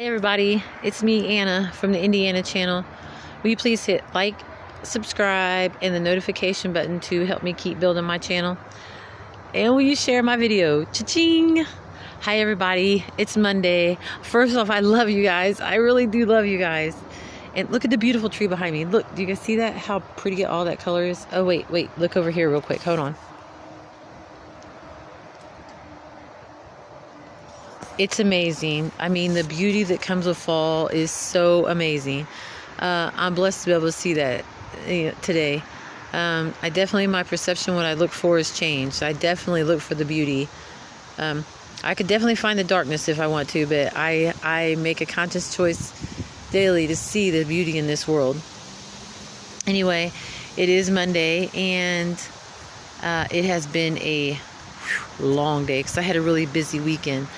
Hey everybody, it's me Anna from the Indiana channel. Will you please hit like, subscribe, and the notification button to help me keep building my channel? And will you share my video? Cha-ching! Hi everybody, it's Monday. First off, I love you guys. I really do love you guys. And look at the beautiful tree behind me. Look, do you guys see that? How pretty all that color is? Oh wait, look over here real quick. Hold on. It's amazing. I mean, the beauty that comes with fall is so amazing. I'm blessed to be able to see that today. I definitely, my perception, what I look for has changed. I definitely look for the beauty. I could definitely find the darkness if I want to, but I make a conscious choice daily to see the beauty in this world. Anyway, it is Monday, and it has been a long day because I had a really busy weekend.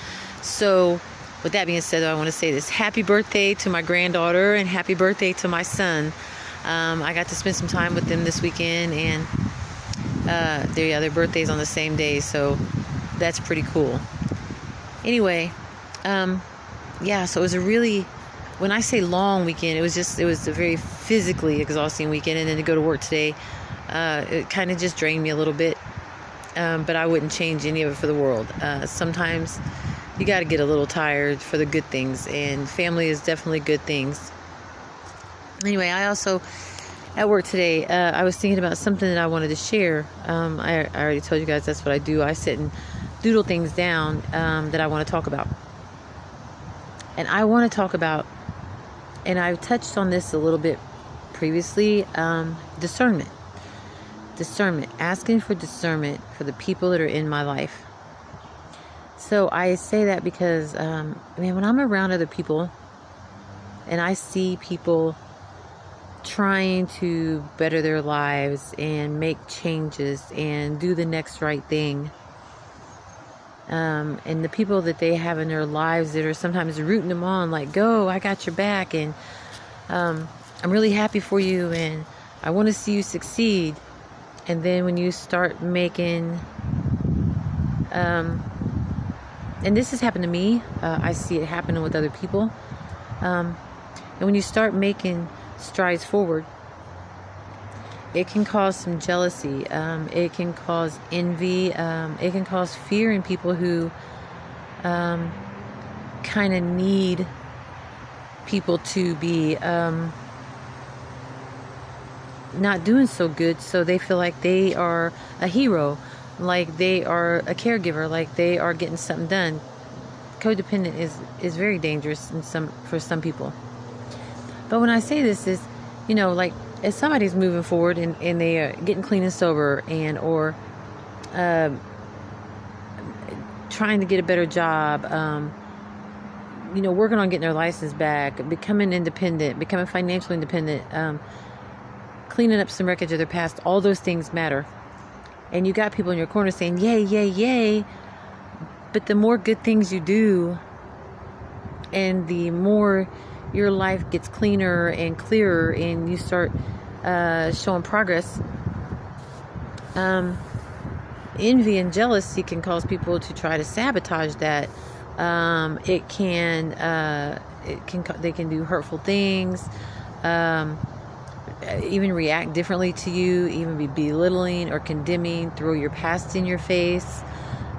So with that being said, I want to say this: happy birthday to my granddaughter and happy birthday to my son. I got to spend some time with them this weekend, and their birthday's on the same day, so that's pretty cool. Anyway, so it was a really, when I say long weekend, it was a very physically exhausting weekend, and then to go to work today, it kind of just drained me a little bit, but I wouldn't change any of it for the world. Sometimes you got to get a little tired for the good things, and family is definitely good things. Anyway, I also, at work today, I was thinking about something that I wanted to share. I already told you guys that's what I do. I sit and doodle things down that I want to talk about. And I want to talk about, and I've touched on this a little bit previously, discernment. Discernment. Asking for discernment for the people that are in my life. So I say that because, when I'm around other people and I see people trying to better their lives and make changes and do the next right thing, and the people that they have in their lives that are sometimes rooting them on, like, go, I got your back, and I'm really happy for you, and I want to see you succeed. And then when you start making, and this has happened to me, I see it happening with other people, and when you start making strides forward, it can cause some jealousy, it can cause envy, it can cause fear in people who kind of need people to be not doing so good, so they feel like they are a hero, like they are a caregiver, like they are getting something done. Codependent is very dangerous for some people. But when I say this is, like if somebody's moving forward and they are getting clean and sober, or trying to get a better job, working on getting their license back, becoming independent, becoming financially independent, cleaning up some wreckage of their past, all those things matter. And you got people in your corner saying, yay, yay, yay. But the more good things you do, and the more your life gets cleaner and clearer, and you start showing progress, envy and jealousy can cause people to try to sabotage that. They can do hurtful things, even react differently to you, even be belittling or condemning, throw your past in your face.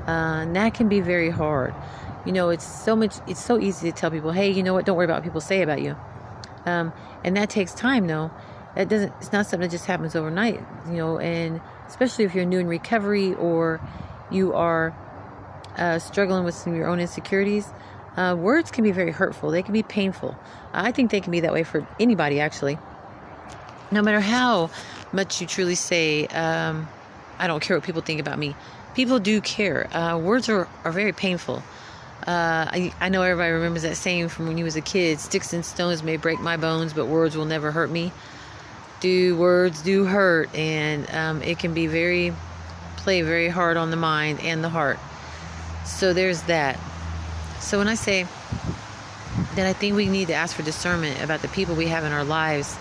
And that can be very hard. It's so easy to tell people, hey, you know what, don't worry about what people say about you. And that takes time, though. It's not something that just happens overnight, and especially if you're new in recovery, or you are struggling with some of your own insecurities. Words can be very hurtful. They can be painful. I think they can be that way for anybody, actually. No matter how much you truly say, I don't care what people think about me. People do care. Words are very painful. I know everybody remembers that saying from when you was a kid: sticks and stones may break my bones, but words will never hurt me. Words do hurt, and it can be play very hard on the mind and the heart. So there's that. So when I say that I think we need to ask for discernment about the people we have in our lives,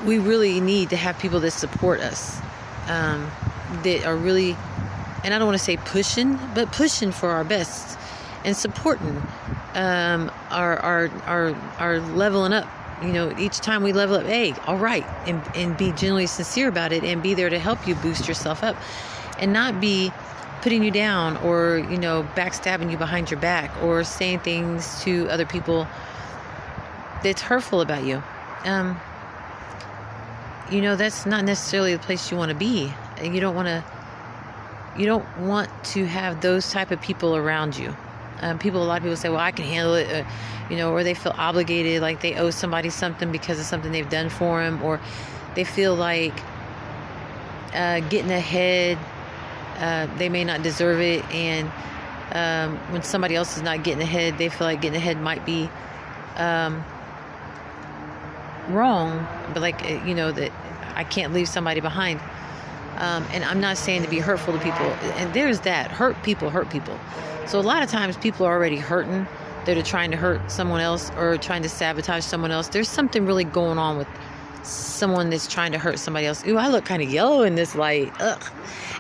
we really need to have people that support us, that are really and I don't want to say pushing, but pushing for our best and supporting our leveling up. Each time we level up, hey, all right, and be genuinely sincere about it, and be there to help you boost yourself up, and not be putting you down, or backstabbing you behind your back, or saying things to other people that's hurtful about you. That's not necessarily the place you want to be. You don't want to have those type of people around you. A lot of people say, well, I can handle it, or they feel obligated, like they owe somebody something because of something they've done for them, or they feel like getting ahead, they may not deserve it, and when somebody else is not getting ahead, they feel like getting ahead might be wrong, but that I can't leave somebody behind. And I'm not saying to be hurtful to people, and there's that, hurt people. So a lot of times people are already hurting. They're trying to hurt someone else or trying to sabotage someone else. There's something really going on with someone that's trying to hurt somebody else. Ooh, I look kind of yellow in this light. Ugh.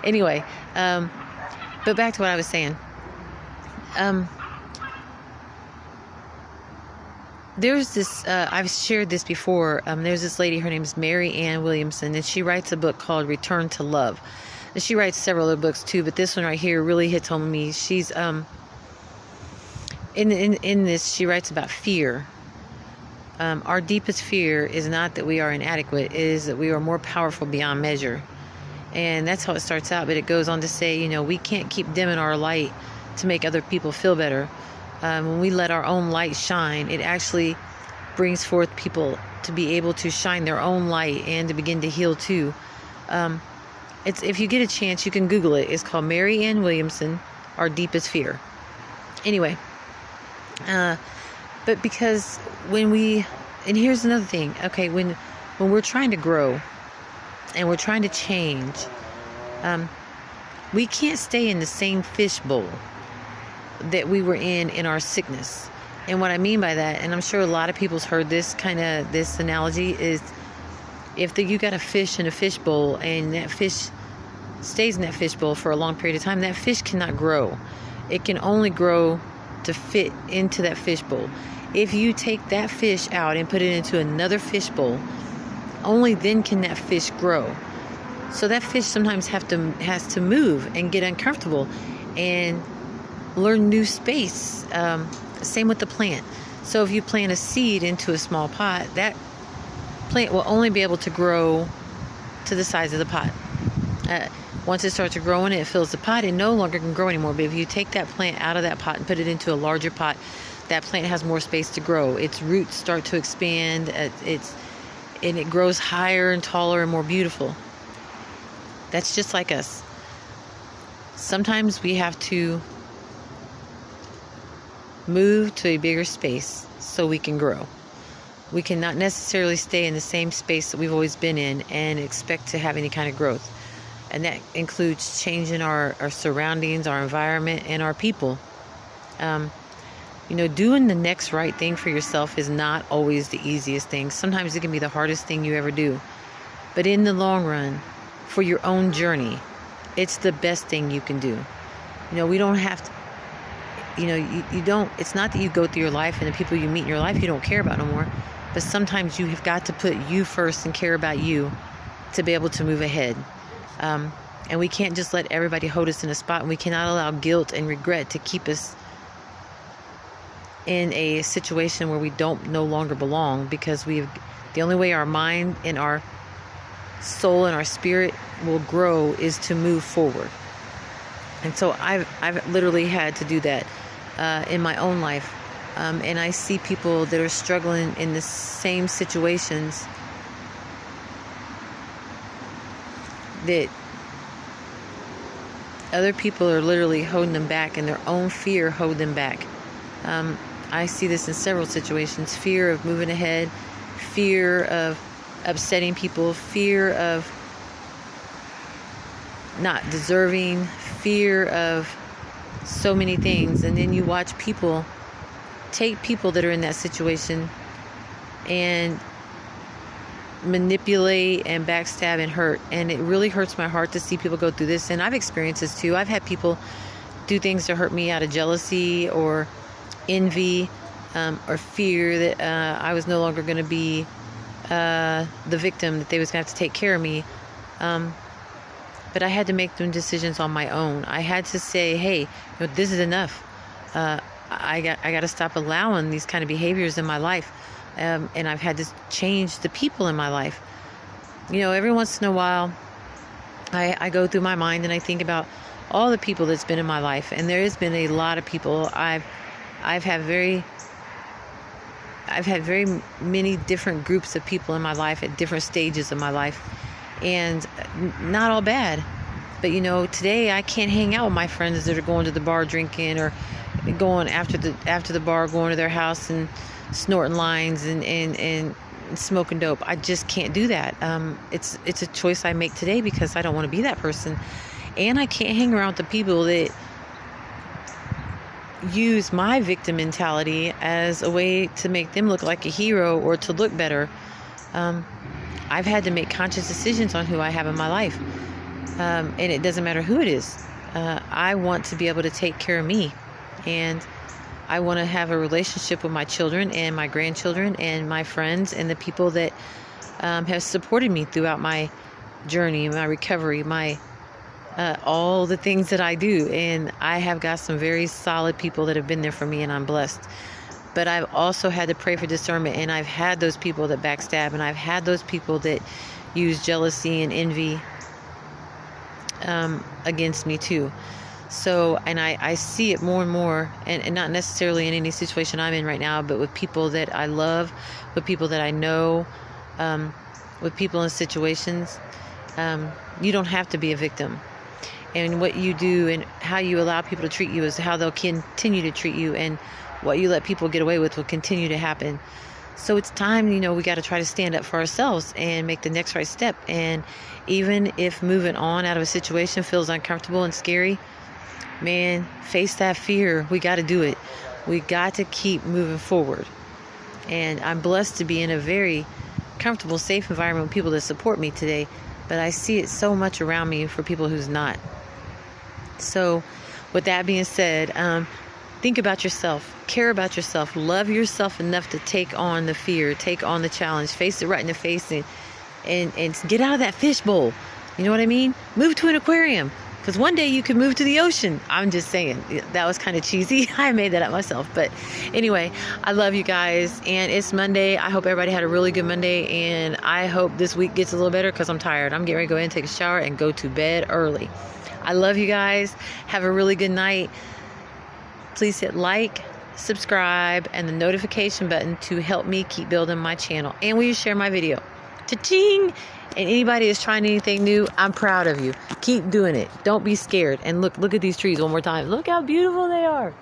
Anyway, but back to what I was saying. There's this, I've shared this before. There's this lady, her name is Marianne Williamson, and she writes a book called Return to Love. And she writes several other books too, but this one right here really hits home with me. She's, in this, she writes about fear. Our deepest fear is not that we are inadequate, it is that we are more powerful beyond measure. And that's how it starts out, but it goes on to say, we can't keep dimming our light to make other people feel better. When we let our own light shine, it actually brings forth people to be able to shine their own light and to begin to heal too. If you get a chance, you can Google it. It's called Marianne Williamson, Our Deepest Fear. Anyway, but because and here's another thing, okay, when we're trying to grow and we're trying to change, we can't stay in the same fishbowl that we were in our sickness. And what I mean by that, and I'm sure a lot of people's heard this analogy, is if you got a fish in a fishbowl and that fish stays in that fishbowl for a long period of time, that fish cannot grow. It can only grow to fit into that fishbowl. If you take that fish out and put it into another fishbowl, only then can that fish grow. So that fish sometimes has to move and get uncomfortable and learn new space. Same with the plant. So if you plant a seed into a small pot, that plant will only be able to grow to the size of the pot. Once it starts to grow and it fills the pot, it no longer can grow anymore. But if you take that plant out of that pot and put it into a larger pot, that plant has more space to grow. Its roots start to expand. And it grows higher and taller and more beautiful. That's just like us. Sometimes we have to move to a bigger space so we can grow. We cannot necessarily stay in the same space that we've always been in and expect to have any kind of growth. And that includes changing our surroundings, our environment, and our people. Doing the next right thing for yourself is not always the easiest thing. Sometimes it can be the hardest thing you ever do. But in the long run, for your own journey, it's the best thing you can do. We don't have to, you don't, it's not that you go through your life and the people you meet in your life you don't care about no more. But sometimes you have got to put you first and care about you to be able to move ahead. And we can't just let everybody hold us in a spot, and we cannot allow guilt and regret to keep us in a situation where we don't no longer belong, because the only way our mind and our soul and our spirit will grow is to move forward. And so I've literally had to do that in my own life. And I see people that are struggling in the same situations that other people are literally holding them back, and their own fear hold them back. I see this in several situations. Fear of moving ahead, fear of upsetting people, fear of not deserving, fear of so many things. And then you watch people take people that are in that situation and manipulate and backstab and hurt. And it really hurts my heart to see people go through this. And I've experienced this too. I've had people do things to hurt me out of jealousy or envy, or fear that I was no longer going to be the victim, that they was going to have to take care of me. But I had to make them decisions on my own. I had to say, hey, this is enough. I got to stop allowing these kind of behaviors in my life. And I've had to change the people in my life. Every once in a while, I go through my mind and I think about all the people that's been in my life. And there has been a lot of people. I've had very many different groups of people in my life at different stages of my life. And not all bad. But, today I can't hang out with my friends that are going to the bar drinking, or going after the bar, going to their house and snorting lines and smoking dope. I just can't do that. It's a choice I make today because I don't want to be that person. And I can't hang around with the people that use my victim mentality as a way to make them look like a hero or to look better. I've had to make conscious decisions on who I have in my life. And it doesn't matter who it is. I want to be able to take care of me. And I want to have a relationship with my children and my grandchildren and my friends and the people that have supported me throughout my journey, my recovery, all the things that I do. And I have got some very solid people that have been there for me, and I'm blessed. But I've also had to pray for discernment, and I've had those people that backstab, and I've had those people that use jealousy and envy against me too. So, and I see it more and more, and not necessarily in any situation I'm in right now, but with people that I love, with people that I know, with people in situations. You don't have to be a victim. And what you do and how you allow people to treat you is how they'll continue to treat you, and what you let people get away with will continue to happen. So it's time, we got to try to stand up for ourselves and make the next right step. And even if moving on out of a situation feels uncomfortable and scary, man, face that fear. We got to do it. We got to keep moving forward. And I'm blessed to be in a very comfortable, safe environment with people that support me today. But I see it so much around me for people who's not. So with that being said, think about yourself, care about yourself, love yourself enough to take on the fear, take on the challenge, face it right in the face, and get out of that fishbowl. You know what I mean? Move to an aquarium, because one day you could move to the ocean. I'm just saying, that was kind of cheesy. I made that up myself. But anyway, I love you guys, and it's Monday. I hope everybody had a really good Monday, and I hope this week gets a little better, because I'm tired. I'm getting ready to go in and take a shower and go to bed early. I love you guys. Have a really good night. Please hit like, subscribe, and the notification button to help me keep building my channel. And will you share my video? Cha-ching! And anybody that's trying anything new, I'm proud of you. Keep doing it. Don't be scared. And look at these trees one more time. Look how beautiful they are.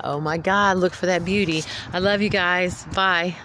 Oh my God, look for that beauty. I love you guys. Bye.